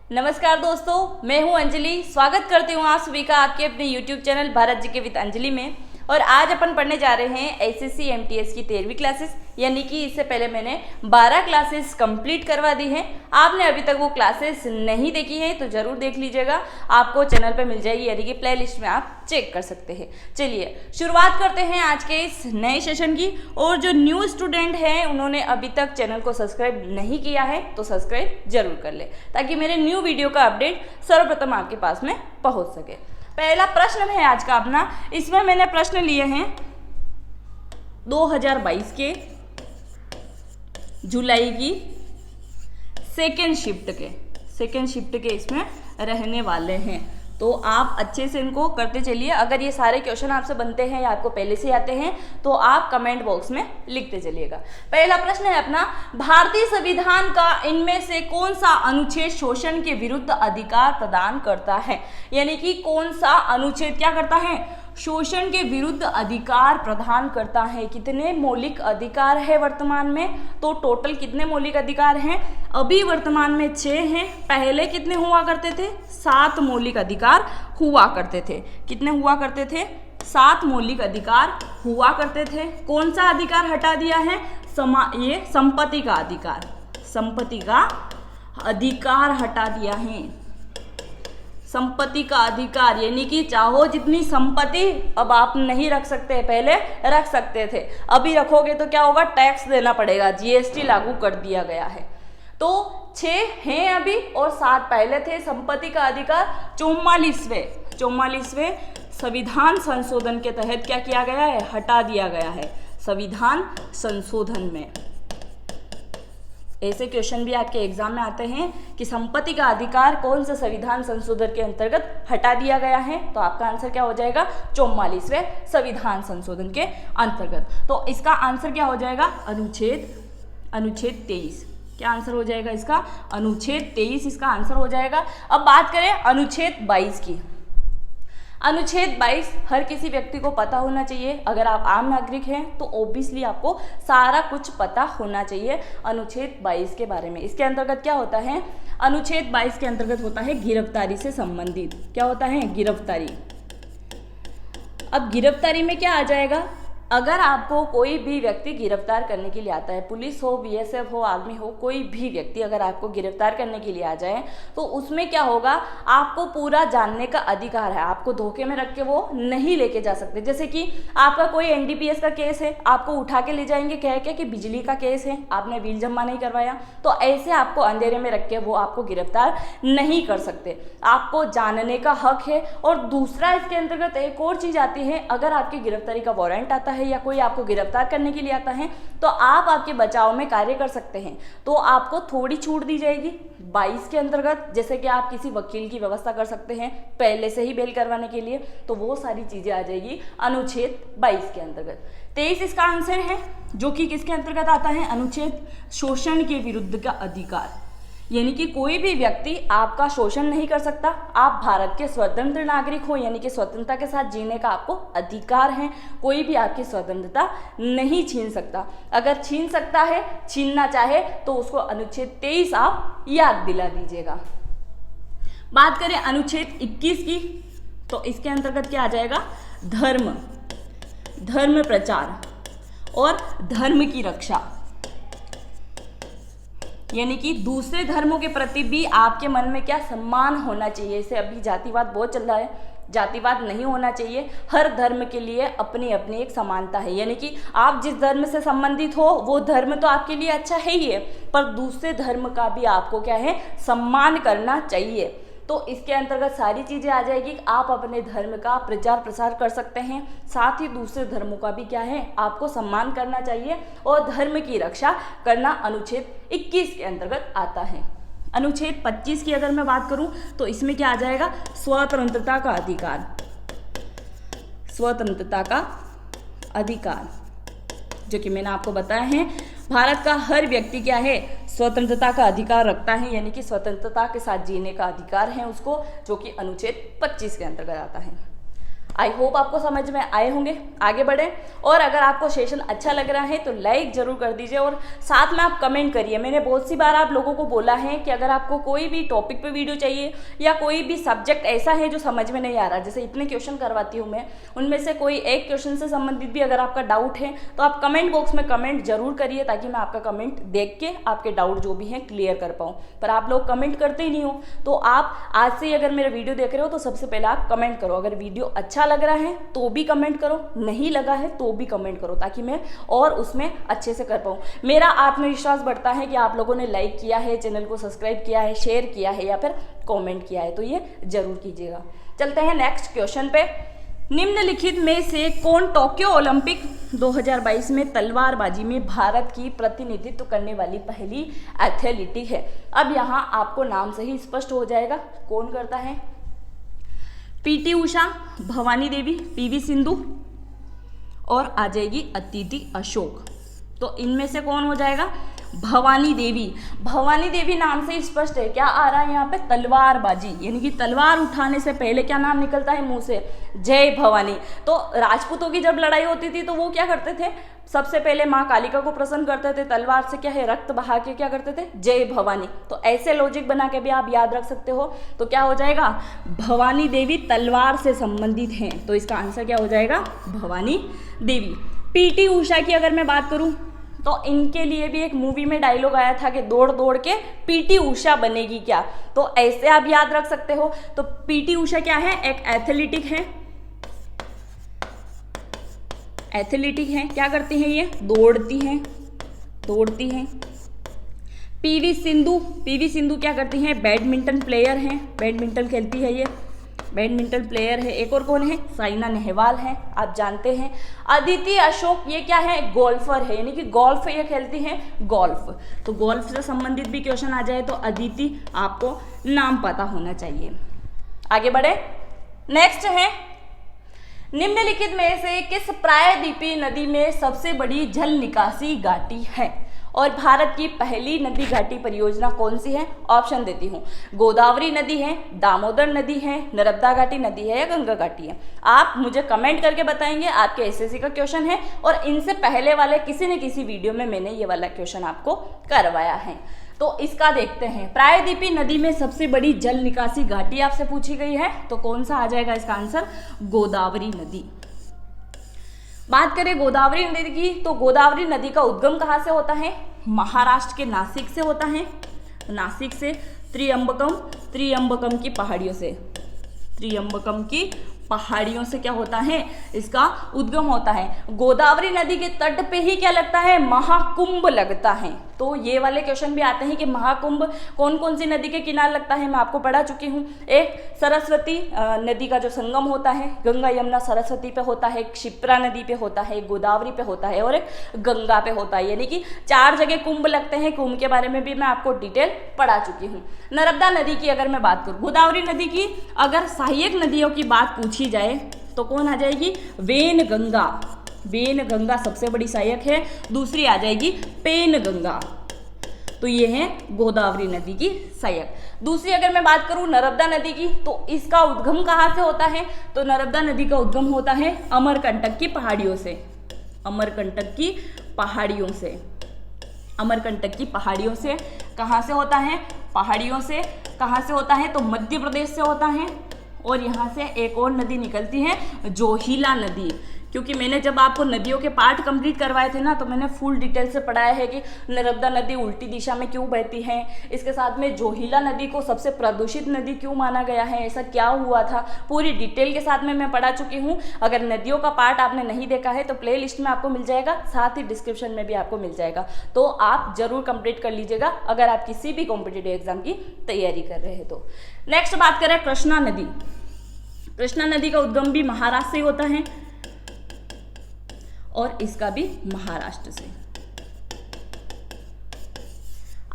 नमस्कार दोस्तों, मैं हूं अंजलि। स्वागत करती हूं आप सभी का आपके अपने YouTube चैनल भारत जी के विद अंजलि में। और आज अपन पढ़ने जा रहे हैं एसएससी एमटीएस की 13वीं क्लासेस, यानी कि इससे पहले मैंने 12 क्लासेस कंप्लीट करवा दी हैं। आपने अभी तक वो क्लासेस नहीं देखी हैं तो ज़रूर देख लीजिएगा, आपको चैनल पे मिल जाएगी, यानी कि प्ले लिस्ट में आप चेक कर सकते हैं। चलिए शुरुआत करते हैं आज के इस नए सेशन की। और जो न्यू स्टूडेंट हैं उन्होंने अभी तक चैनल को सब्सक्राइब नहीं किया है तो सब्सक्राइब जरूर कर ले, ताकि मेरे न्यू वीडियो का अपडेट सर्वप्रथम आपके पास में पहुंच सके। पहला प्रश्न है आज का अपना, इसमें मैंने प्रश्न लिए हैं 2022 के जुलाई की सेकेंड शिफ्ट के इसमें रहने वाले हैं। तो आप अच्छे से इनको करते चलिए। अगर ये सारे क्वेश्चन आपसे बनते हैं या आपको पहले से आते हैं तो आप कमेंट बॉक्स में लिखते चलिएगा। पहला प्रश्न है अपना, भारतीय संविधान का इनमें से कौन सा अनुच्छेद शोषण के विरुद्ध अधिकार प्रदान करता है? यानी कि कौन सा अनुच्छेद क्या करता है? शोषण के विरुद्ध अधिकार प्रदान करता है। कितने मौलिक अधिकार है वर्तमान में? तो टोटल कितने मौलिक अधिकार हैं? अभी वर्तमान में 6 हैं। पहले कितने हुआ करते थे? 7 मौलिक अधिकार हुआ करते थे। कितने हुआ करते थे? 7 मौलिक अधिकार हुआ करते थे। कौन सा अधिकार हटा दिया है? ये संपत्ति का अधिकार हटा दिया है। संपत्ति का अधिकार, यानी कि चाहो जितनी संपत्ति अब आप नहीं रख सकते, पहले रख सकते थे, अभी रखोगे तो क्या होगा? टैक्स देना पड़ेगा। जीएसटी लागू कर दिया गया है। तो 6 हैं अभी और 7 पहले थे। संपत्ति का अधिकार 44वें संविधान संशोधन के तहत क्या किया गया है? हटा दिया गया है संविधान संशोधन में। ऐसे क्वेश्चन भी आपके एग्जाम में आते हैं कि संपत्ति का अधिकार कौन से संविधान संशोधन के अंतर्गत हटा दिया गया है? तो आपका आंसर क्या हो जाएगा? 44वें संविधान संशोधन के अंतर्गत। तो इसका आंसर क्या हो जाएगा? अनुच्छेद 23। क्या आंसर हो जाएगा इसका? अनुच्छेद 23 इसका आंसर हो जाएगा। अब बात करें अनुच्छेद 22 की। अनुच्छेद 22 हर किसी व्यक्ति को पता होना चाहिए। अगर आप आम नागरिक हैं तो ऑब्वियसली आपको सारा कुछ पता होना चाहिए अनुच्छेद 22 के बारे में। इसके अंतर्गत क्या होता है? अनुच्छेद 22 के अंतर्गत होता है गिरफ्तारी से संबंधित। क्या होता है? गिरफ्तारी। अब गिरफ्तारी में क्या आ जाएगा? अगर आपको कोई भी व्यक्ति गिरफ्तार करने के लिए आता है, पुलिस हो, बीएसएफ हो, आर्मी हो, कोई भी व्यक्ति अगर आपको गिरफ्तार करने के लिए आ जाए तो उसमें क्या होगा? आपको पूरा जानने का अधिकार है। आपको धोखे में रख के वो नहीं लेके जा सकते। जैसे कि आपका कोई एनडीपीएस का केस है, आपको उठा के ले जाएंगे कह के कि बिजली का केस है, आपने बिल जमा नहीं करवाया, तो ऐसे आपको अंधेरे में रख के वो आपको गिरफ्तार नहीं कर सकते। आपको जानने का हक है। और दूसरा इसके अंतर्गत एक और चीज आती है, अगर आपकी गिरफ्तारी का वारंट आता है या कोई आपको गिरफ्तार करने के लिए आता है तो आप आपके बचाव में कार्य कर सकते हैं। तो आपको थोड़ी छूट दी जाएगी 22 के अंतर्गत, जैसे कि आप किसी वकील की व्यवस्था कर सकते हैं पहले से ही बेल करवाने के लिए, तो वो सारी चीजें आ जाएगी अनुच्छेद 22 के अंतर्गत। 23 इसका आंसर है, जो कि किसके अंतर्गत आता है? अनुच्छेद शोषण के विरुद्ध का अधिकार। यानी कि कोई भी व्यक्ति आपका शोषण नहीं कर सकता। आप भारत के स्वतंत्र नागरिक हो, यानी कि स्वतंत्रता के साथ जीने का आपको अधिकार है। कोई भी आपकी स्वतंत्रता नहीं छीन सकता। अगर छीन सकता है, छीनना चाहे तो उसको अनुच्छेद 23 आप याद दिला दीजिएगा। बात करें अनुच्छेद 21 की, तो इसके अंतर्गत क्या आ जाएगा? धर्म प्रचार और धर्म की रक्षा। यानी कि दूसरे धर्मों के प्रति भी आपके मन में क्या सम्मान होना चाहिए। इसे अभी जातिवाद बहुत चल रहा है, जातिवाद नहीं होना चाहिए। हर धर्म के लिए अपनी अपनी एक समानता है। यानी कि आप जिस धर्म से संबंधित हो वो धर्म तो आपके लिए अच्छा है ही है, पर दूसरे धर्म का भी आपको क्या है? सम्मान करना चाहिए। तो इसके अंतर्गत सारी चीजें आ जाएगी। आप अपने धर्म का प्रचार प्रसार कर सकते हैं, साथ ही दूसरे धर्मों का भी क्या है? आपको सम्मान करना चाहिए और धर्म की रक्षा करना अनुच्छेद 21 के अंतर्गत आता है। अनुच्छेद 25 की अगर मैं बात करूं तो इसमें क्या आ जाएगा? स्वतंत्रता का अधिकार, जो कि मैंने आपको बताया है भारत का हर व्यक्ति क्या है? स्वतंत्रता का अधिकार रखता है। यानी कि स्वतंत्रता के साथ जीने का अधिकार है उसको, जो कि अनुच्छेद 25 के अंतर्गत आता है। आई होप आपको समझ में आए होंगे। आगे बढ़े, और अगर आपको सेशन अच्छा लग रहा है तो लाइक जरूर कर दीजिए और साथ में आप कमेंट करिए। मैंने बहुत सी बार आप लोगों को बोला है कि अगर आपको कोई भी टॉपिक पे वीडियो चाहिए या कोई भी सब्जेक्ट ऐसा है जो समझ में नहीं आ रहा, जैसे इतने क्वेश्चन करवाती हूँ मैं, उनमें से कोई एक क्वेश्चन से संबंधित भी अगर आपका डाउट है तो आप कमेंट बॉक्स में कमेंट जरूर करिए, ताकि मैं आपका कमेंट देख के आपके डाउट जो भी हैं क्लियर कर पाऊँ। पर आप लोग कमेंट करते ही नहीं हो, तो आप आज से अगर मेरा वीडियो देख रहे हो तो सबसे पहले आप कमेंट करो। अगर वीडियो अच्छा लग रहा है तो भी कमेंट करो, नहीं लगा है तो भी कमेंट करो, ताकि मैं और उसमें अच्छे से कर पाऊँ। मेरा आत्मविश्वास बढ़ता है कि आप लोगों ने लाइक किया है, चैनल को सब्सक्राइब किया है, शेयर किया है या फिर कमेंट किया है, तो ये जरूर कीजिएगा। चलते हैं नेक्स्ट क्वेश्चन पे। निम्नलिखित में से कौन टोक्यो ओलंपिक 2022 में तलवारबाजी में भारत की प्रतिनिधित्व करने वाली पहली एथलीट है? अब यहाँ आपको नाम से ही स्पष्ट हो जाएगा कौन करता है। पीटी उषा, भवानी देवी, पीवी सिंधु और आ जाएगी अदिति अशोक। तो इनमें से कौन हो जाएगा? भवानी देवी। भवानी देवी नाम से स्पष्ट है। क्या आ रहा है यहाँ पे? तलवारबाजी, यानी कि तलवार उठाने से पहले क्या नाम निकलता है मुंह से? जय भवानी। तो राजपूतों की जब लड़ाई होती थी तो वो क्या करते थे? सबसे पहले माँ कालिका को प्रसन्न करते थे, तलवार से क्या है रक्त बहा के क्या करते थे? जय भवानी। तो ऐसे लॉजिक बना के भी आप याद रख सकते हो। तो क्या हो जाएगा? भवानी देवी तलवार से संबंधित हैं, तो इसका आंसर क्या हो जाएगा? भवानी देवी। पीटी उषा की अगर मैं बात करूं तो इनके लिए भी एक मूवी में डायलॉग आया था कि दौड़ दौड़ के पीटी उषा बनेगी क्या, तो ऐसे आप याद रख सकते हो। तो पीटी उषा क्या है? एक एथलेटिक है, एथलेटिक है। क्या करती हैं ये? दौड़ती हैं, दौड़ती हैं। पीवी सिंधु, पीवी सिंधु क्या करती हैं? बैडमिंटन प्लेयर हैं, बैडमिंटन खेलती है ये, बैडमिंटन प्लेयर है। एक और कौन है? साइना नेहवाल है, आप जानते हैं। अदिति अशोक ये क्या है? गोल्फर है, यानी कि गोल्फ ये खेलती हैं, गोल्फ। तो गोल्फ से संबंधित भी क्वेश्चन आ जाए तो अदिति आपको नाम पता होना चाहिए। आगे बढ़े, नेक्स्ट है निम्नलिखित में से किस प्रायद्वीपीय नदी में सबसे बड़ी जल निकासी घाटी है? और भारत की पहली नदी घाटी परियोजना कौन सी है? ऑप्शन देती हूँ। गोदावरी नदी है, दामोदर नदी है, नर्मदा घाटी नदी है या गंगा घाटी है? आप मुझे कमेंट करके बताएंगे। आपके एसएससी का क्वेश्चन है और इनसे पहले वाले किसी न किसी वीडियो में मैंने ये वाला क्वेश्चन आपको करवाया है। तो इसका देखते हैं। प्रायद्वीपीय नदी में सबसे बड़ी जल निकासी घाटी आपसे पूछी गई है, तो कौन सा आ जाएगा इसका आंसर? गोदावरी नदी। बात करें गोदावरी नदी की, तो गोदावरी नदी का उद्गम कहाँ से होता है? महाराष्ट्र के नासिक से होता है, नासिक से। त्रियंबकम, त्रियंबकम की पहाड़ियों से, त्रियंबकम की पहाड़ियों से क्या होता है? इसका उद्गम होता है। गोदावरी नदी के तट पे ही क्या लगता है? महाकुंभ लगता है। तो ये वाले क्वेश्चन भी आते हैं कि महाकुंभ कौन कौन सी नदी के किनारे लगता है, मैं आपको पढ़ा चुकी हूँ। एक सरस्वती नदी का जो संगम होता है, गंगा यमुना सरस्वती पे होता है, क्षिप्रा नदी पे होता है, गोदावरी पे होता है और एक गंगा पे होता है, यानी कि 4 जगह कुंभ लगते हैं। कुंभ के बारे में भी मैं आपको डिटेल पढ़ा चुकी हूँ। नर्मदा नदी की अगर मैं बात करूँ, गोदावरी नदी की अगर सहायक नदियों की बात पूछी जाए तो कौन आ जाएगी? वेनगंगा। वेनगंगा सबसे बड़ी सहायक है। दूसरी आ जाएगी पेनगंगा। तो ये है गोदावरी नदी की सहायक। दूसरी अगर मैं बात करूं नर्मदा नदी की, तो इसका उद्गम कहाँ से होता है? तो नर्मदा नदी का उद्गम होता है अमरकंटक की पहाड़ियों से, अमरकंटक की पहाड़ियों से। अमरकंटक की पहाड़ियों से कहाँ से होता है? पहाड़ियों से। कहाँ से होता है? तो मध्य प्रदेश से होता है। और यहाँ से एक और नदी निकलती है, जोहिला नदी। क्योंकि मैंने जब आपको नदियों के पार्ट कंप्लीट करवाए थे ना, तो मैंने फुल डिटेल से पढ़ाया है कि नर्मदा नदी उल्टी दिशा में क्यों बहती है, इसके साथ में जोहिला नदी को सबसे प्रदूषित नदी क्यों माना गया है, ऐसा क्या हुआ था, पूरी डिटेल के साथ में मैं पढ़ा चुकी हूँ। अगर नदियों का पार्ट आपने नहीं देखा है तो प्ले लिस्ट में आपको मिल जाएगा, साथ ही डिस्क्रिप्शन में भी आपको मिल जाएगा। तो आप जरूर कंप्लीट कर लीजिएगा अगर आप किसी भी कॉम्पिटिटिव एग्जाम की तैयारी कर रहे हैं तो। नेक्स्ट बात करें कृष्णा नदी। कृष्णा नदी का उद्गम भी महाराष्ट्र से होता है और इसका भी महाराष्ट्र से।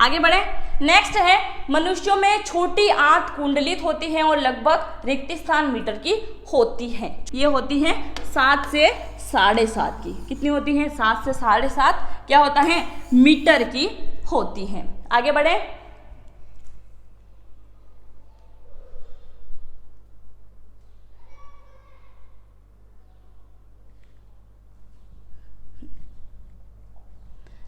आगे बढ़े, नेक्स्ट है मनुष्यों में छोटी आंत कुंडलित होती है और लगभग रिक्त स्थान मीटर की होती है। ये होती है 7 से 7.5 की। कितनी होती है? 7 से 7.5 क्या होता है? मीटर की होती है। आगे बढ़े,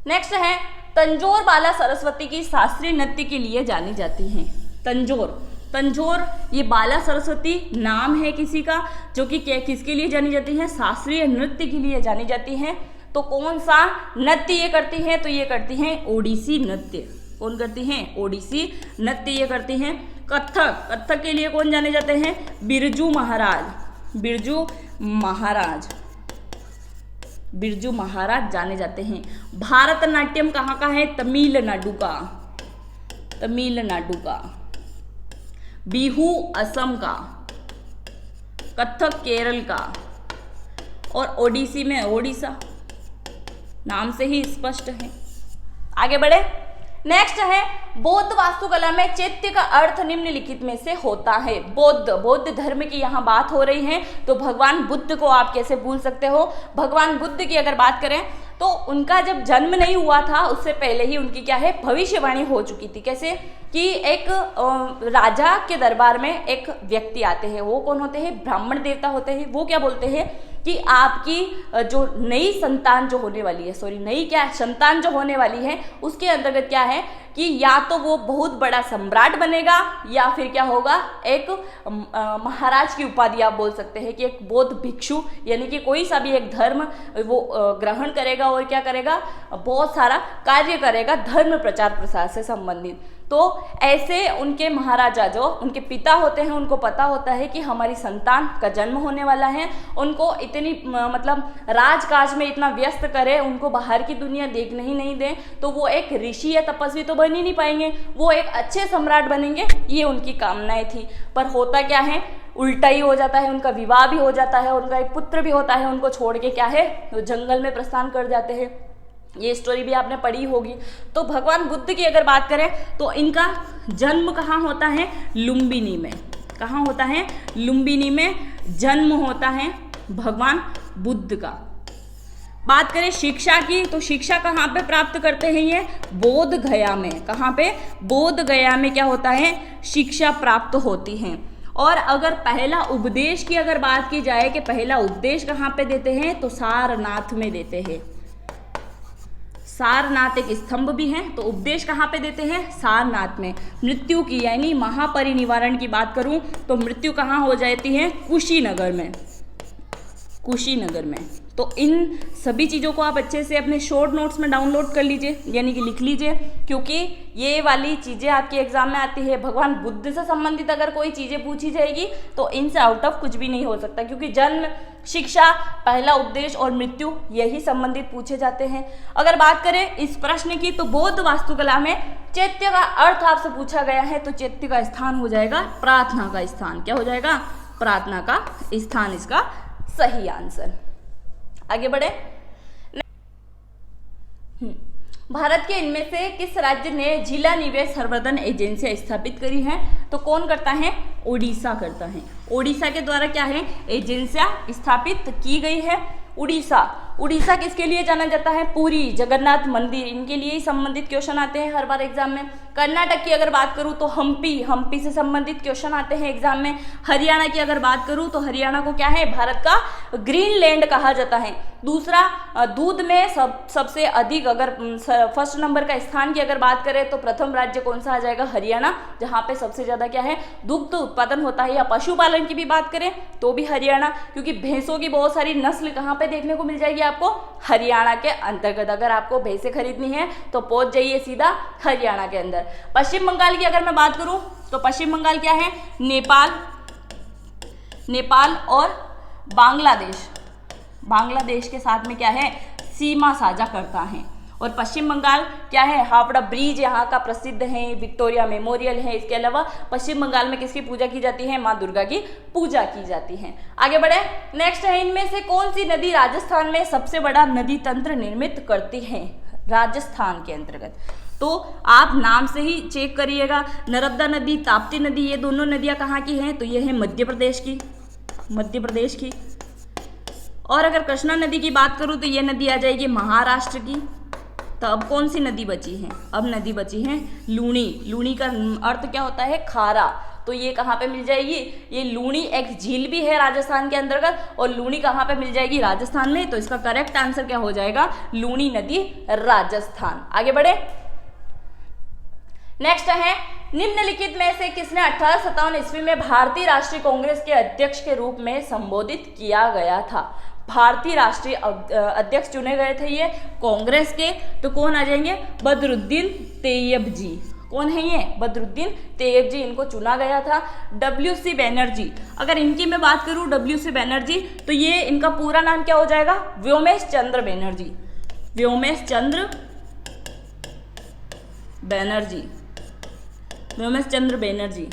नेक्स्ट है तंजौर बाला सरस्वती की शास्त्रीय नृत्य के लिए जानी जाती हैं। तंजौर ये बाला सरस्वती नाम है किसी का, जो कि किसके लिए जानी जाती है, शास्त्रीय नृत्य के लिए जानी जाती है। तो कौन सा नृत्य ये करती है, तो ये करती हैं ओडिसी नृत्य। कौन करती हैं, ओडिसी नृत्य ये करती हैं। कथक के लिए कौन जाने जाते हैं, बिरजू महाराज जाने जाते हैं। भारतनाट्यम कहाँ का है, तमिलनाडु का। बिहू असम का, कथक केरल का, और ओडिसी में ओडिशा, नाम से ही स्पष्ट है। आगे बढ़े। नेक्स्ट है बौद्ध वास्तुकला में चैत्य का अर्थ निम्नलिखित में से होता है। बौद्ध धर्म की यहाँ बात हो रही है, तो भगवान बुद्ध को आप कैसे भूल सकते हो। भगवान बुद्ध की अगर बात करें तो उनका जब जन्म नहीं हुआ था उससे पहले ही उनकी क्या है, भविष्यवाणी हो चुकी थी। कैसे कि एक राजा के दरबार में एक व्यक्ति आते हैं, वो कौन होते हैं, ब्राह्मण देवता होते हैं। वो क्या बोलते हैं कि आपकी जो नई संतान जो होने वाली है, संतान जो होने वाली है, उसके अंतर्गत क्या है कि या तो वो बहुत बड़ा सम्राट बनेगा या फिर क्या होगा, एक महाराज की उपाधि आप बोल सकते हैं कि एक बौद्ध भिक्षु, यानी कि कोई सा भी एक धर्म वो ग्रहण करेगा और क्या करेगा, बहुत सारा कार्य करेगा धर्म प्रचार प्रसार से संबंधित। तो ऐसे उनके महाराजा जो उनके पिता होते हैं, उनको पता होता है कि हमारी संतान का जन्म होने वाला है। उनको इतनी मतलब राजकाज में इतना व्यस्त करे, उनको बाहर की दुनिया देखने ही नहीं दें, तो वो एक ऋषि या तपस्वी तो बन ही नहीं पाएंगे, वो एक अच्छे सम्राट बनेंगे, ये उनकी कामनाएं थी। पर होता क्या है, उल्टा ही हो जाता है। उनका विवाह भी हो जाता है, उनका एक पुत्र भी होता है, उनको छोड़ के क्या है, वो जंगल में प्रस्थान कर जाते हैं। ये स्टोरी भी आपने पढ़ी होगी। तो भगवान बुद्ध की अगर बात करें तो इनका जन्म कहाँ होता है, लुम्बिनी में। कहाँ होता है, लुम्बिनी में जन्म होता है भगवान बुद्ध का। बात करें शिक्षा की, तो शिक्षा कहाँ पे प्राप्त करते हैं ये, बोध गया में। कहाँ पे, बोध गया में क्या होता है, शिक्षा प्राप्त होती है। और अगर पहला उपदेश की अगर बात की जाए कि पहला उपदेश कहाँ पे देते हैं, तो सारनाथ में देते हैं। सारनाथ एक स्तंभ भी है, तो उपदेश कहाँ पे देते हैं, सारनाथ में। मृत्यु की यानी महापरिनिवारण की बात करूं तो मृत्यु कहाँ हो जाती है, कुशीनगर में। तो इन सभी चीज़ों को आप अच्छे से अपने शॉर्ट नोट्स में डाउनलोड कर लीजिए, यानी कि लिख लीजिए, क्योंकि ये वाली चीज़ें आपके एग्जाम में आती है। भगवान बुद्ध से संबंधित अगर कोई चीज़ें पूछी जाएगी तो इनसे आउट ऑफ कुछ भी नहीं हो सकता, क्योंकि जन्म, शिक्षा, पहला उपदेश और मृत्यु यही संबंधित पूछे जाते हैं। अगर बात करें इस प्रश्न की, तो बौद्ध वास्तुकला में चैत्य का अर्थ आपसे पूछा गया है, तो चैत्य का स्थान हो जाएगा प्रार्थना का स्थान। क्या हो जाएगा, प्रार्थना का स्थान इसका सही आंसर। आगे बढ़े। भारत के इनमें से किस राज्य ने जिला निवेश संवर्धन एजेंसियां स्थापित करी हैं, तो कौन करता है, ओडिशा करता है। ओडिशा के द्वारा क्या है, एजेंसियां स्थापित की गई है। उड़ीसा किसके लिए जाना जाता है, पुरी जगन्नाथ मंदिर, इनके लिए ही संबंधित क्वेश्चन आते हैं हर बार एग्जाम में। कर्नाटक की अगर बात करूं तो हम्पी से संबंधित क्वेश्चन आते हैं एग्जाम में। हरियाणा की अगर बात करूं तो हरियाणा को क्या है, भारत का ग्रीनलैंड कहा जाता है। दूसरा, दूध में सबसे अधिक अगर फर्स्ट नंबर का स्थान की अगर बात करें तो प्रथम राज्य कौन सा आ जाएगा, हरियाणा, जहाँ पे सबसे ज्यादा क्या है, दुग्ध उत्पादन होता है। या पशुपालन की भी बात करें तो भी हरियाणा, क्योंकि भैंसों की बहुत सारी नस्ल कहाँ पे देखने को मिल जाएगी आपको, हरियाणा के अंतर्गत। अगर आपको भैंसें खरीदनी है तो पहुंच जाइए सीधा हरियाणा के अंदर। पश्चिम बंगाल की अगर मैं बात करूं तो पश्चिम बंगाल क्या है, नेपाल और बांग्लादेश के साथ में क्या है, सीमा साझा करता है। और पश्चिम बंगाल क्या है, हावड़ा ब्रिज यहाँ का प्रसिद्ध है, विक्टोरिया मेमोरियल है। इसके अलावा पश्चिम बंगाल में किसकी पूजा की जाती है, माँ दुर्गा की पूजा की जाती है। आगे बढ़े। नेक्स्ट है, इनमें से कौन सी नदी राजस्थान में सबसे बड़ा नदी तंत्र निर्मित करती है, राजस्थान के अंतर्गत। तो आप नाम से ही चेक करिएगा, नर्मदा नदी, ताप्ती नदी, ये दोनों नदियाँ कहाँ की हैं, तो ये है मध्य प्रदेश की। और अगर कृष्णा नदी की बात करूँ तो ये नदी आ जाएगी महाराष्ट्र की। तो अब कौन सी नदी बची है, अब नदी बची है लूणी। लूणी का अर्थ क्या होता है, खारा। तो ये कहाँ पे मिल जाएगी, ये लूणी एक झील भी है राजस्थान के अंतर्गत, और लूणी कहाँ पे मिल जाएगी, राजस्थान में। तो इसका करेक्ट आंसर क्या हो जाएगा, लूणी नदी राजस्थान। आगे बढ़े, नेक्स्ट है निम्नलिखित में से किसने 1857 ईस्वी में भारतीय राष्ट्रीय कांग्रेस के अध्यक्ष के रूप में संबोधित किया गया था। भारतीय राष्ट्रीय अध्यक्ष चुने गए थे ये कांग्रेस के, तो कौन आ जाएंगे, बदरुद्दीन तैयब जी। कौन है ये, बदरुद्दीन तैयब जी, इनको चुना गया था। WC बैनर्जी, अगर इनकी मैं बात करूं WC बैनर्जी, तो ये इनका पूरा नाम क्या हो जाएगा, व्योमेश चंद्र बैनर्जी, व्योमेश चंद्र बैनर्जी, व्योमेश चंद्र बैनर्जी।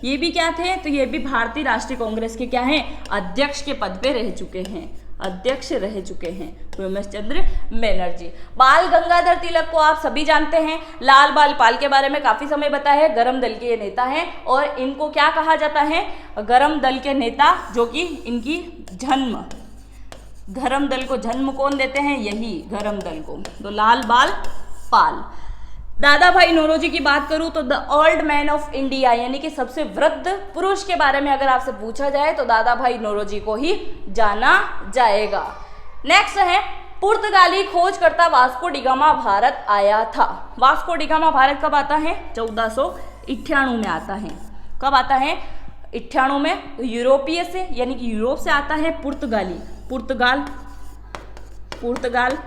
ये भी क्या थे, तो ये भी भारतीय राष्ट्रीय कांग्रेस के क्या हैं, अध्यक्ष के पद पे रह चुके हैं, अध्यक्ष रह चुके हैं व्योमेश चंद्र बैनर्जी। बाल गंगाधर तिलक को आप सभी जानते हैं, लाल बाल पाल के बारे में काफी समय बताया है, गरम दल के ये नेता हैं, और इनको क्या कहा जाता है, गरम दल के नेता, जो कि इनकी जन्म, गरम दल को जन्म कौन देते हैं, यही गरम दल को, तो लाल बाल पाल। दादा भाई नौरोजी की बात करूं तो the old man of India, यानी कि सबसे वृद्ध पुरुष के बारे में अगर आपसे पूछा जाए तो दादा भाई नौरोजी को ही जाना जाएगा। नेक्स्ट है पुर्तगाली खोजकर्ता वास्को डिगामा भारत आया था। वास्को डिगामा भारत कब आता है, 1498 में आता है। कब आता है, 98 में। यूरोपीय से, यानी कि यूरोप से आता है। पुर्तगाली, पुर्तगाल, पुर्तगाल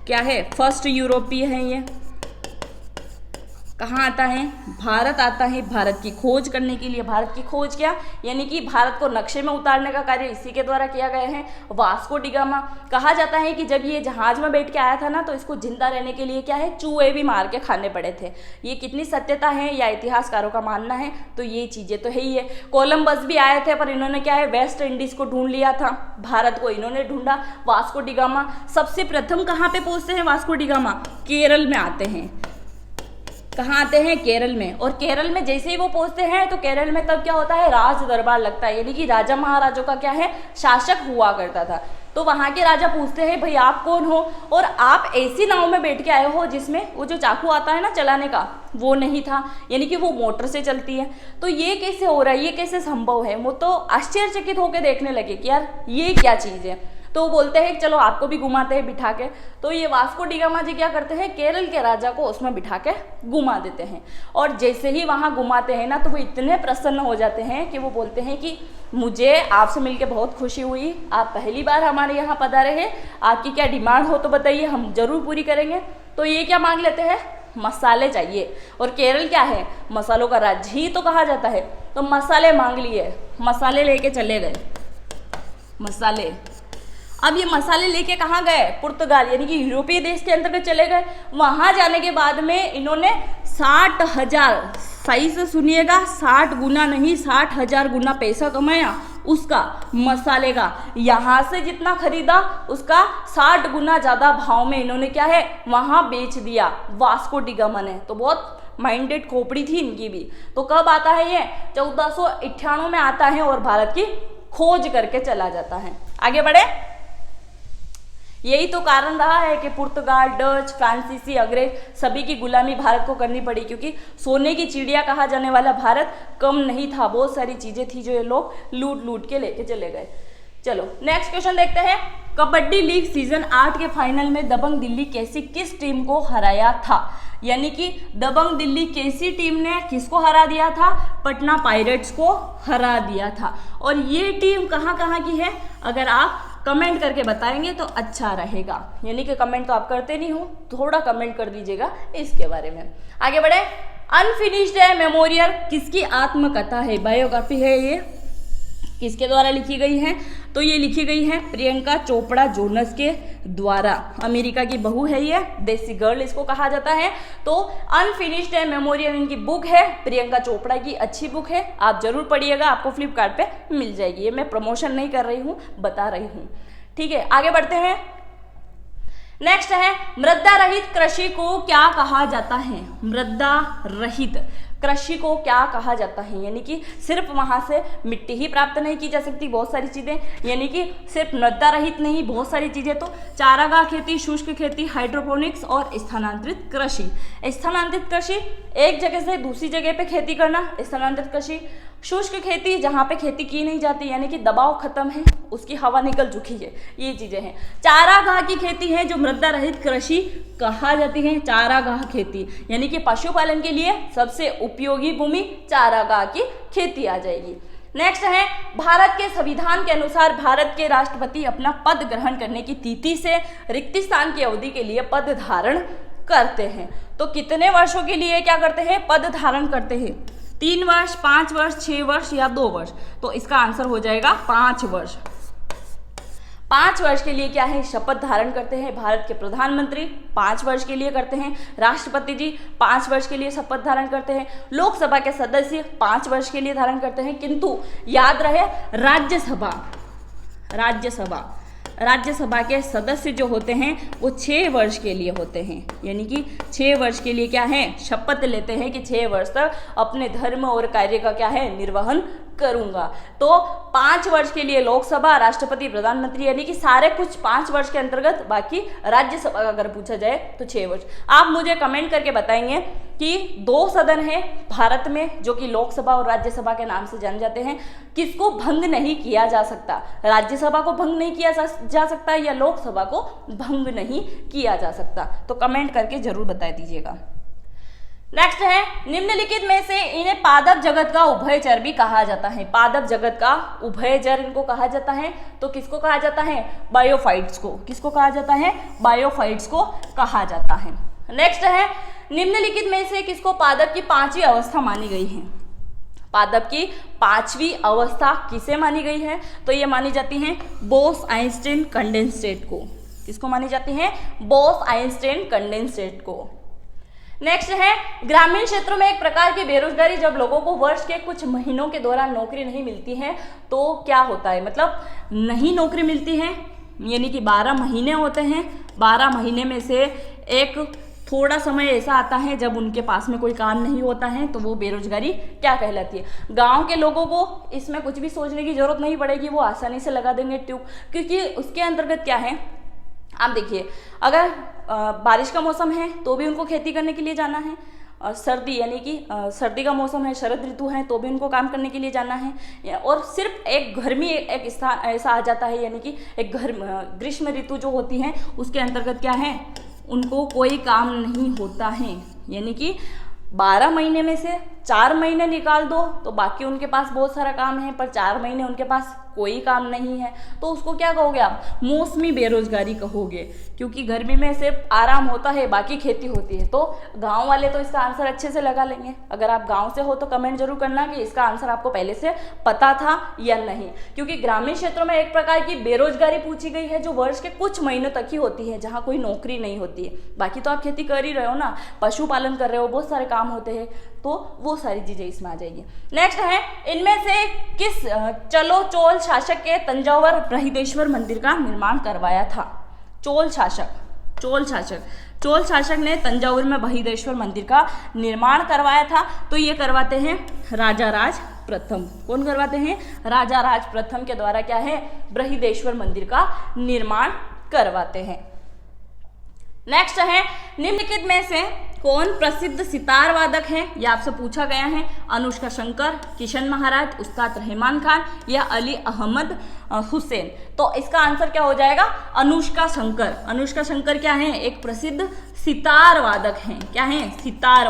क्या है, फर्स्ट यूरोपीय है ये। कहाँ आता है, भारत आता है, भारत की खोज करने के लिए। भारत की खोज क्या, यानी कि भारत को नक्शे में उतारने का कार्य इसी के द्वारा किया गया है। वास्को डिगामा, कहा जाता है कि जब ये जहाज में बैठ के आया था ना, तो इसको जिंदा रहने के लिए क्या है, चूहे भी मार के खाने पड़े थे। ये कितनी सत्यता है या इतिहासकारों का मानना है, तो ये चीजें तो है ही है। कोलंबस भी आए थे, पर इन्होंने क्या है, वेस्ट इंडीज को ढूंढ लिया था, भारत को इन्होंने ढूंढा। वास्को डिगामा सबसे प्रथम कहाँ पे पहुंचते हैं, वास्को डिगामा केरल में आते हैं। कहाँ आते हैं, केरल में। और केरल में जैसे ही वो पहुंचते हैं, तो केरल में तब क्या होता है, राज दरबार लगता है, यानी कि राजा महाराजों का क्या है, शासक हुआ करता था। तो वहां के राजा पूछते हैं, भाई आप कौन हो, और आप ऐसी नाव में बैठ के आए हो जिसमें वो जो चाकू आता है ना चलाने का, वो नहीं था, यानी कि वो मोटर से चलती है। तो ये कैसे हो रहा है, ये कैसे संभव है। वो तो आश्चर्यचकित होकर देखने लगे कि यार ये क्या चीज है। तो वो बोलते हैं चलो आपको भी घुमाते हैं बिठा के। तो ये वास्को डिगामा जी क्या करते हैं, केरल के राजा को उसमें बिठा के घुमा देते हैं। और जैसे ही वहां घुमाते हैं ना, तो वो इतने प्रसन्न हो जाते हैं कि वो बोलते हैं कि मुझे आपसे मिलकर बहुत खुशी हुई, आप पहली बार हमारे यहाँ पधारे हैं, आपकी क्या डिमांड हो तो बताइए, हम जरूर पूरी करेंगे। तो ये क्या मांग लेते हैं, मसाले चाहिए। और केरल क्या है, मसालों का राज्य ही तो कहा जाता है। तो मसाले मांग लिए, मसाले लेके चले गए, मसाले। अब ये मसाले लेके कहाँ गए, पुर्तगाल, यानी कि यूरोपीय देश के अंतर्गत चले गए। वहां जाने के बाद में इन्होंने 60,000, सही से सुनिएगा, 60 गुना नहीं 60,000 गुना पैसा कमाया उसका, मसाले का। यहाँ से जितना खरीदा उसका 60 गुना ज्यादा भाव में इन्होंने क्या है, वहां बेच दिया वास्को डिगामा ने। तो बहुत माइंडेड खोपड़ी थी इनकी भी। तो कब आता है ये, 1498 में आता है, और भारत की खोज करके चला जाता है। आगे बढ़े, यही तो कारण रहा है कि पुर्तगाल, डच, फ्रांसीसी, अंग्रेज सभी की गुलामी भारत को करनी पड़ी, क्योंकि सोने की चिड़िया कहा जाने वाला भारत कम नहीं था। बहुत सारी चीजें थी जो ये लोग लूट लूट के लेके चले गए। चलो नेक्स्ट क्वेश्चन देखते हैं। कबड्डी लीग सीजन 8 के फाइनल में दबंग दिल्ली कैसी किस टीम को हराया था, यानी कि दबंग दिल्ली कैसी टीम ने किसको हरा दिया था, पटना पायरेट्स को हरा दिया था। और ये टीम कहाँ कहाँ की है, अगर आप कमेंट करके बताएंगे तो अच्छा रहेगा। यानी कि कमेंट तो आप करते नहीं हो, थोड़ा कमेंट कर दीजिएगा इसके बारे में। आगे बढ़े, अनफिनिश्ड है मेमोरियल किसकी आत्मकथा है, बायोग्राफी है, ये किसके द्वारा लिखी गई है, तो ये लिखी गई है प्रियंका चोपड़ा जोनस के द्वारा। अमेरिका की बहू है ये, देसी गर्ल इसको कहा जाता है। तो अनफिनिश्ड है मेमोरियल इनकी बुक है, प्रियंका चोपड़ा की अच्छी बुक है, आप जरूर पढ़िएगा, आपको फ्लिपकार्ट पे मिल जाएगी। ये मैं प्रमोशन नहीं कर रही हूँ, बता रही हूँ, ठीक है। आगे बढ़ते हैं। नेक्स्ट है मृदा रहित कृषि को क्या कहा जाता है? मृदा रहित कृषि को क्या कहा जाता है? यानी कि सिर्फ वहां से मिट्टी ही प्राप्त नहीं की जा सकती, बहुत सारी चीजें, यानी कि सिर्फ मृदा रहित नहीं, बहुत सारी चीजें। तो चारागाह खेती, शुष्क खेती, हाइड्रोपोनिक्स और स्थानांतरित कृषि। स्थानांतरित कृषि एक जगह से दूसरी जगह पे खेती करना, स्थानांतरित कृषि। शुष्क खेती जहाँ पे खेती की नहीं जाती, यानी कि दबाव खत्म है, उसकी हवा निकल चुकी है, ये चीजें हैं। चारागाह की खेती है जो मृदा रहित कृषि कहा जाती है। चारागाह खेती यानी कि पशुपालन के लिए सबसे उपयोगी भूमि चारागाह की खेती आ जाएगी। नेक्स्ट है भारत के संविधान के अनुसार भारत के राष्ट्रपति अपना पद ग्रहण करने की तिथि से रिक्तिस्थान की अवधि के लिए पद धारण करते हैं। तो कितने वर्षों के लिए क्या करते हैं? पद धारण करते हैं। 3 वर्ष, 5 वर्ष, 6 वर्ष या 2 वर्ष? तो इसका आंसर हो जाएगा 5 वर्ष। 5 वर्ष के लिए क्या है? शपथ धारण करते हैं। भारत के प्रधानमंत्री 5 वर्ष के लिए करते हैं, राष्ट्रपति जी 5 वर्ष के लिए शपथ धारण करते हैं, लोकसभा के सदस्य 5 वर्ष के लिए धारण करते हैं। किंतु याद रहे राज्यसभा के सदस्य जो होते हैं वो 6 वर्ष के लिए होते हैं, यानी कि 6 वर्ष के लिए क्या है? शपथ लेते हैं कि 6 वर्ष तक अपने धर्म और कार्य का क्या है? निर्वहन करूंगा। तो 5 वर्ष के लिए लोकसभा, राष्ट्रपति, प्रधानमंत्री, यानी कि सारे कुछ 5 वर्ष के अंतर्गत, बाकी राज्यसभा का अगर पूछा जाए तो 6 वर्ष। आप मुझे कमेंट करके बताएंगे कि 2 सदन है भारत में जो कि लोकसभा और राज्यसभा के नाम से जाने जाते हैं, किसको भंग नहीं किया जा सकता? राज्यसभा को भंग नहीं किया जा सकता या लोकसभा को भंग नहीं किया जा सकता? तो कमेंट करके जरूर बता दीजिएगा। नेक्स्ट है निम्नलिखित में से इन्हें पादप जगत का उभयचर भी कहा जाता है। पादप जगत का उभयचर इनको कहा जाता है। तो किसको कहा जाता है? बायोफाइट्स को। किसको कहा जाता है? बायोफाइट्स को कहा जाता है। नेक्स्ट है निम्नलिखित में से किसको पादप की 5वीं अवस्था मानी गई है? पादप की 5वीं अवस्था किसे मानी गई है? तो ये मानी जाती है बोस-आइंस्टीन कंडेंसेट को। किसको मानी जाती है? बोस-आइंस्टीन कंडेंसेट को। नेक्स्ट है ग्रामीण क्षेत्रों में एक प्रकार की बेरोजगारी, जब लोगों को वर्ष के कुछ महीनों के दौरान नौकरी नहीं मिलती है तो क्या होता है? मतलब नहीं नौकरी मिलती है, यानी कि 12 महीने होते हैं, 12 महीने में से एक थोड़ा समय ऐसा आता है जब उनके पास में कोई काम नहीं होता है, तो वो बेरोजगारी क्या कहलाती है? गांव के लोगों को इसमें कुछ भी सोचने की जरूरत नहीं पड़ेगी, वो आसानी से लगा देंगे ट्यूब, क्योंकि उसके अंतर्गत क्या है, आप देखिए, अगर बारिश का मौसम है तो भी उनको खेती करने के लिए जाना है, और सर्दी यानी कि सर्दी का मौसम है, शरद ऋतु है, तो भी उनको काम करने के लिए जाना है। और सिर्फ एक गर्मी एक स्थान ऐसा आ जाता है, यानी कि एक ग्रीष्म ऋतु जो होती है उसके अंतर्गत क्या है, उनको कोई काम नहीं होता है। यानी कि 12 महीने में से 4 महीने निकाल दो तो बाकी उनके पास बहुत सारा काम है, पर 4 महीने उनके पास कोई काम नहीं है, तो उसको क्या कहोगे आप? मौसमी बेरोजगारी कहोगे, क्योंकि गर्मी में सिर्फ आराम होता है, बाकी खेती होती है। तो गांव वाले तो इसका आंसर अच्छे से लगा लेंगे। अगर आप गांव से हो तो कमेंट जरूर करना कि इसका आंसर आपको पहले से पता था या नहीं, क्योंकि ग्रामीण क्षेत्रों में एक प्रकार की बेरोजगारी पूछी गई है जो वर्ष के कुछ महीनों तक ही होती है, जहाँ कोई नौकरी नहीं होती है। बाकी तो आप खेती कर ही रहे हो ना, पशुपालन कर रहे हो, बहुत सारे काम होते हैं, तो वो सारी चीजें इसमें आ जाएगी। नेक्स्ट है इनमें से किस चोल शासक के तंजौर बृहदेश्वर मंदिर का निर्माण करवाया था? चोल शासक ने तंजौर में बृहदेश्वर मंदिर का निर्माण करवाया था। तो ये करवाते हैं राजा राज प्रथम। कौन करवाते हैं? राजा राज प्रथम के द्वारा क्या है, बृहदेश्वर मंदिर का निर्माण करवाते हैं। नेक्स्ट है निम्नलिखित में से कौन प्रसिद्ध सितार वादक है? ये आपसे पूछा गया है। अनुष्का शंकर, किशन महाराज, उस्ताद रहमान खान या अली अहमद हुसैन? तो इसका आंसर क्या हो जाएगा? अनुष्का शंकर। अनुष्का शंकर क्या है? एक प्रसिद्ध सितार वादक हैं। क्या है? सितार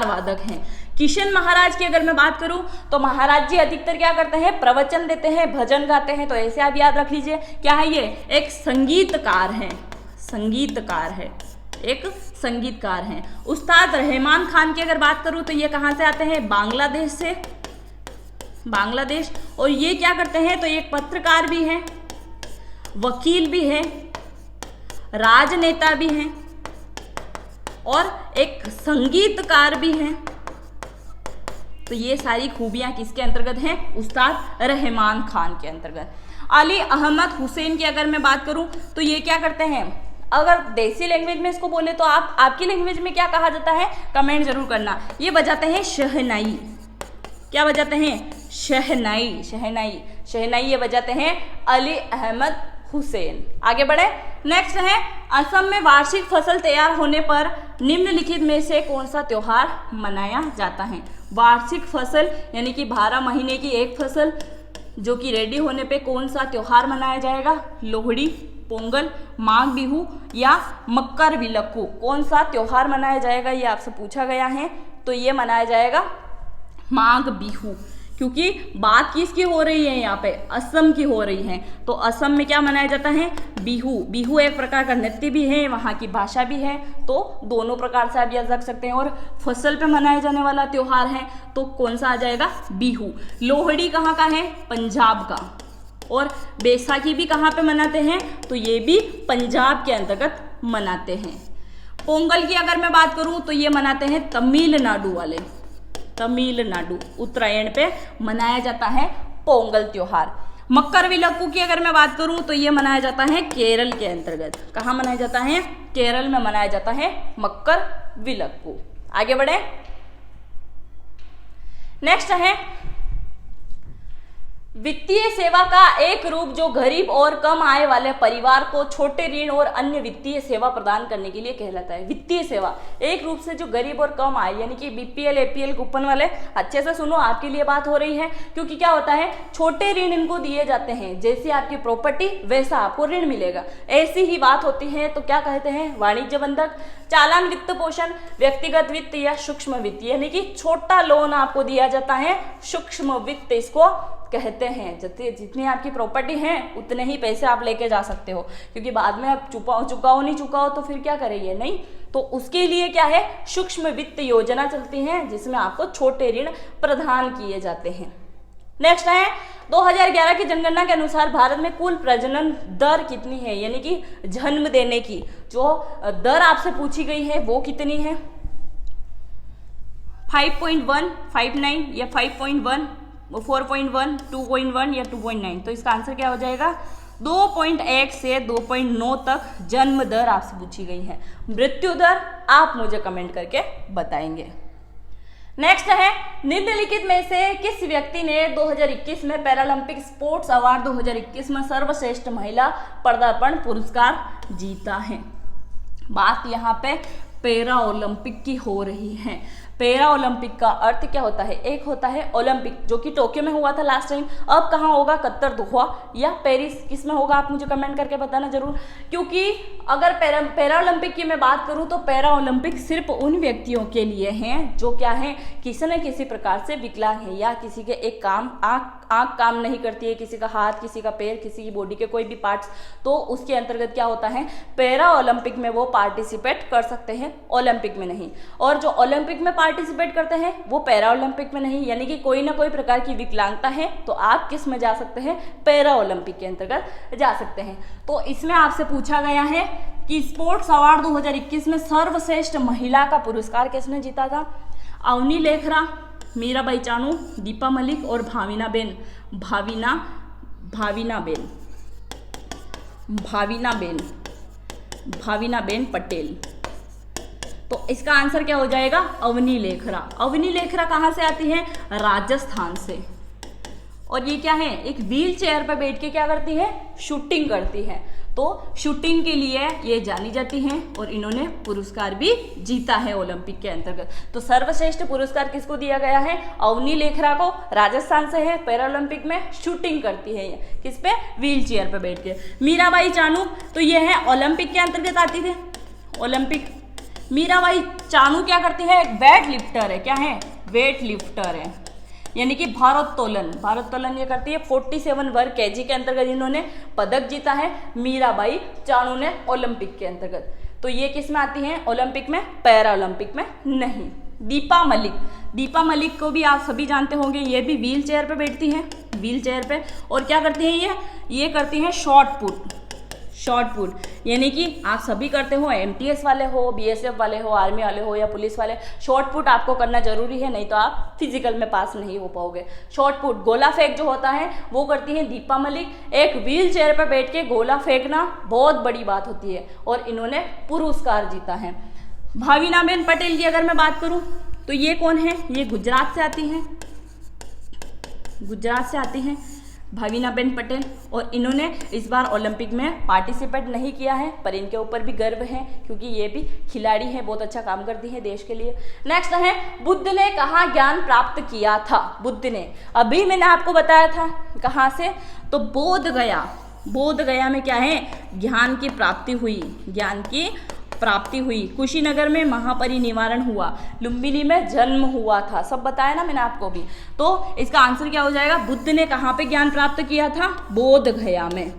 वादक हैं। किशन महाराज की अगर मैं बात करूं तो महाराज जी अधिकतर क्या करते हैं? प्रवचन देते हैं, भजन गाते हैं। तो ऐसे आप याद रख लीजिए, क्या है ये? एक संगीतकार हैं। उस्ताद रहमान खान की अगर बात करूं तो ये कहां से आते हैं? बांग्लादेश। और ये क्या करते हैं? तो एक पत्रकार भी हैं, वकील भी हैं, राजनेता भी हैं और एक संगीतकार भी हैं। तो ये सारी खूबियां किसके अंतर्गत हैं? उस्ताद रहमान खान के अंतर्गत। अली अहमद हुसैन की अगर मैं बात करूं तो ये क्या करते हैं, अगर देसी लैंग्वेज में इसको बोले तो आपकी लैंग्वेज में क्या कहा जाता है, कमेंट जरूर करना। ये बजाते हैं शहनाई। क्या बजाते हैं, शहनाई। शहनाई शहनाई ये बजाते हैं अली अहमद हुसैन। आगे बढ़े, नेक्स्ट है असम में वार्षिक फसल तैयार होने पर निम्नलिखित में से कौन सा त्योहार मनाया जाता है। वार्षिक फसल यानी कि 12 महीने की एक फसल जो कि रेडी होने पे कौन सा त्योहार मनाया जाएगा, लोहड़ी, पोंगल, माघ बिहू या मकर विलक्कू, कौन सा त्योहार मनाया जाएगा, ये आपसे पूछा गया है। तो ये मनाया जाएगा माघ बिहू, क्योंकि बात किसकी हो रही है यहाँ पे, असम की हो रही है। तो असम में क्या मनाया जाता है, बिहू। बिहू एक प्रकार का नृत्य भी है, वहाँ की भाषा भी है, तो दोनों प्रकार से आप याद रख सकते हैं। और फसल पे मनाया जाने वाला त्योहार है तो कौन सा आ जाएगा, बिहू। लोहड़ी कहाँ का है, पंजाब का। और बैसाखी भी कहाँ पे मनाते हैं, तो ये भी पंजाब के अंतर्गत मनाते हैं। पोंगल की अगर मैं बात करूँ तो ये मनाते हैं तमिलनाडु वाले, तमिलनाडु, उत्तरायण पे मनाया जाता है पोंगल त्योहार। मकर विलक्कू की अगर मैं बात करूं तो ये मनाया जाता है केरल के अंतर्गत। कहाँ मनाया जाता है, केरल में मनाया जाता है मकर विलक्कू। आगे बढ़े, नेक्स्ट है वित्तीय सेवा का एक रूप जो गरीब और कम आय वाले परिवार को छोटे ऋण और अन्य वित्तीय सेवा प्रदान करने के लिए कहलाता है। वित्तीय सेवा एक रूप से जो गरीब और कम आय यानी कि बीपीएल एपीएल कूपन वाले, अच्छे से सुनो, आपके लिए बात हो रही है। क्योंकि क्या होता है, छोटे ऋण इनको दिए जाते हैं, जैसी आपकी प्रॉपर्टी वैसा आपको ऋण मिलेगा, ऐसी ही बात होती है। तो क्या कहते हैं, वाणिज्य बंधक, चालान वित्त पोषण, व्यक्तिगत वित्त या सूक्ष्म वित्त, यानी कि छोटा लोन आपको दिया जाता है, सूक्ष्म वित्त इसको कहते हैं। जितनी आपकी प्रॉपर्टी है उतने ही पैसे आप लेके जा सकते हो, क्योंकि बाद में आप चुकाओ नहीं चुकाओ तो फिर क्या करेंगे, नहीं। तो उसके लिए क्या है, सूक्ष्म वित्त योजना चलती है जिसमें आपको छोटे ऋण प्रदान किए जाते हैं। नेक्स्ट है 2011 की जनगणना के अनुसार भारत में कुल प्रजनन दर कितनी है, यानी कि जन्म देने की जो दर आपसे पूछी गई है वो कितनी है, 5.1, 5.9 या 5.1, 4.1, 2.1 या 2.9। तो इसका आंसर क्या हो जाएगा, 2.1 से 2.9 तक जन्म दर आपसे पूछी गई है। मृत्यु दर आप मुझे कमेंट करके बताएंगे। नेक्स्ट है निम्नलिखित में से किस व्यक्ति ने 2021 में पैरालंपिक स्पोर्ट्स अवार्ड 2021 में सर्वश्रेष्ठ महिला पदार्पण पुरस्कार जीता है। बात यहाँ पे पैरा ओलंपिक की हो रही है। पैरा ओलंपिक का अर्थ क्या होता है, एक होता है ओलंपिक जो कि टोक्यो में हुआ था लास्ट टाइम, अब कहाँ होगा, कतर, दोहा या पेरिस, किस में होगा आप मुझे कमेंट करके बताना जरूर। क्योंकि अगर पैरा ओलंपिक की मैं बात करूँ तो पैरा ओलंपिक सिर्फ उन व्यक्तियों के लिए हैं जो क्या है, किसी न किसी प्रकार से विकलांग है या किसी के एक काम आँख काम नहीं करती है, किसी का हाथ, किसी का पैर, किसी की बॉडी के कोई भी पार्ट्स, तो उसके अंतर्गत क्या होता है, पैरा ओलंपिक में वो पार्टिसिपेट कर सकते हैं, ओलंपिक में नहीं। और जो ओलंपिक में पार्टिसिपेट करते हैं वो पैरा ओलंपिक में नहीं, यानी कि कोई ना कोई प्रकार की विकलांगता है तो आप किस में जा सकते हैं, पैरा ओलंपिक के अंतर्गत जा सकते हैं। तो इसमें आपसे पूछा गया है कि स्पोर्ट्स अवार्ड 2021 में सर्वश्रेष्ठ महिला का पुरस्कार किसने जीता था, अवनी लेखरा, मीराबाई चानू, दीपा मलिक और भाविना बेन पटेल। तो इसका आंसर क्या हो जाएगा, अवनी लेखरा। अवनी लेखरा कहाँ से आती है, राजस्थान से। और ये क्या है, एक व्हील चेयर पर बैठ के क्या करती है, शूटिंग करती है। तो शूटिंग के लिए ये जानी जाती हैं और इन्होंने पुरस्कार भी जीता है ओलंपिक के अंतर्गत। तो सर्वश्रेष्ठ पुरस्कार किसको दिया गया है, अवनी लेखरा को, राजस्थान से है, पैरा ओलंपिक में शूटिंग करती है, किस पे, व्हील चेयर पे बैठ के। मीराबाई चानू तो ये है ओलंपिक के अंतर्गत आती थी, ओलंपिक। मीराबाई चानू क्या करती है, वेट लिफ्टर है, क्या है, वेट लिफ्टर है, यानी कि भारोत्तोलन ये करती है। 47 वर्ग केजी के अंतर्गत इन्होंने पदक जीता है मीराबाई चानू ने ओलंपिक के अंतर्गत। तो ये किस में आती हैं, ओलंपिक में, पैरा ओलंपिक में नहीं। दीपा मलिक को भी आप सभी जानते होंगे, ये भी व्हील चेयर पे बैठती हैं, व्हील चेयर पे, और क्या करती हैं ये करती हैं शॉट शॉर्ट पुट, यानी कि आप सभी करते हो, MTS वाले हो, BSF वाले हो, आर्मी वाले हो या पुलिस वाले, शॉर्ट पुट आपको करना जरूरी है, नहीं तो आप फिजिकल में पास नहीं हो पाओगे। शॉर्ट पुट गोला फेंक जो होता है वो करती है दीपा मलिक। एक व्हील चेयर पर बैठ के गोला फेंकना बहुत बड़ी बात होती है और इन्होंने पुरस्कार जीता है। भाविनाबेन पटेल की अगर मैं बात करूं तो ये कौन है, ये गुजरात से आती हैं, गुजरात से आती हैं भाविनाबेन पटेल, और इन्होंने इस बार ओलंपिक में पार्टिसिपेट नहीं किया है, पर इनके ऊपर भी गर्व है क्योंकि ये भी खिलाड़ी है, बहुत अच्छा काम करती है देश के लिए। नेक्स्ट है, बुद्ध ने कहाँ ज्ञान प्राप्त किया था? बुद्ध ने, अभी मैंने आपको बताया था कहाँ से, तो बोध गया। बोध गया में क्या है, ज्ञान की प्राप्ति हुई, ज्ञान की प्राप्ति हुई। कुशीनगर में महापरिनिर्वाण हुआ, लुम्बिनी में जन्म हुआ था, सब बताया ना मैंने आपको भी। तो इसका आंसर क्या हो जाएगा, बुद्ध ने कहाँ पे ज्ञान प्राप्त किया था? बोध गया में।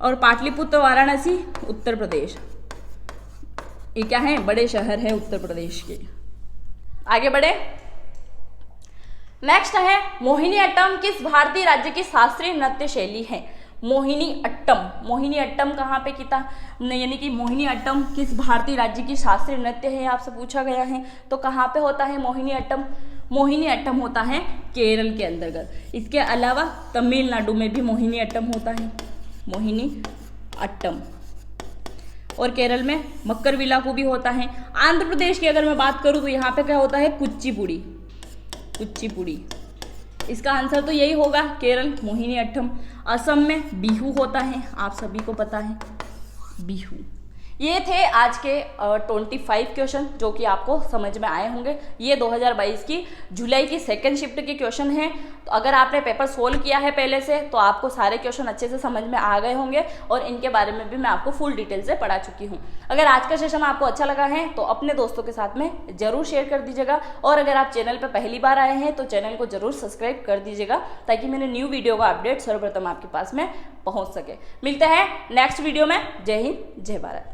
और पाटलिपुत्र वाराणसी उत्तर प्रदेश, ये क्या है, बड़े शहर है उत्तर प्रदेश के। आगे बढ़े, नेक्स्ट है, मोहिनी अट्टम किस भारतीय राज्य की शास्त्रीय नृत्य शैली है? मोहिनी अट्टम, मोहिनी अट्टम कहाँ पे किता, यानी कि मोहिनी अट्टम किस भारतीय राज्य की शास्त्रीय नृत्य है, आपसे पूछा गया है, तो कहाँ पे होता है मोहिनी अट्टम? मोहिनी अट्टम होता है केरल के अंतर्गत। इसके अलावा तमिलनाडु में भी मोहिनी अट्टम होता है, मोहिनी अट्टम, और केरल में मक्करविलाकू भी होता है। आंध्र प्रदेश की अगर मैं बात करूँ तो यहाँ पे क्या होता है, कुचिपुड़ी, कुचिपुड़ी। इसका आंसर तो यही होगा, केरल मोहिनी अट्टम। असम में बिहू होता है, आप सभी को पता है बिहू। ये थे आज के 25 क्वेश्चन जो कि आपको समझ में आए होंगे। ये 2022 की जुलाई की सेकंड शिफ्ट के क्वेश्चन हैं। तो अगर आपने पेपर सोल्व किया है पहले से तो आपको सारे क्वेश्चन अच्छे से समझ में आ गए होंगे और इनके बारे में भी मैं आपको फुल डिटेल से पढ़ा चुकी हूँ। अगर आज का सेशन आपको अच्छा लगा है तो अपने दोस्तों के साथ में जरूर शेयर कर दीजिएगा, और अगर आप चैनल पर पहली बार आए हैं तो चैनल को जरूर सब्सक्राइब कर दीजिएगा ताकि मेरे न्यू वीडियो का अपडेट सर्वप्रथम आपके पास में पहुँच सके। मिलते हैं नेक्स्ट वीडियो में। जय हिंद, जय भारत।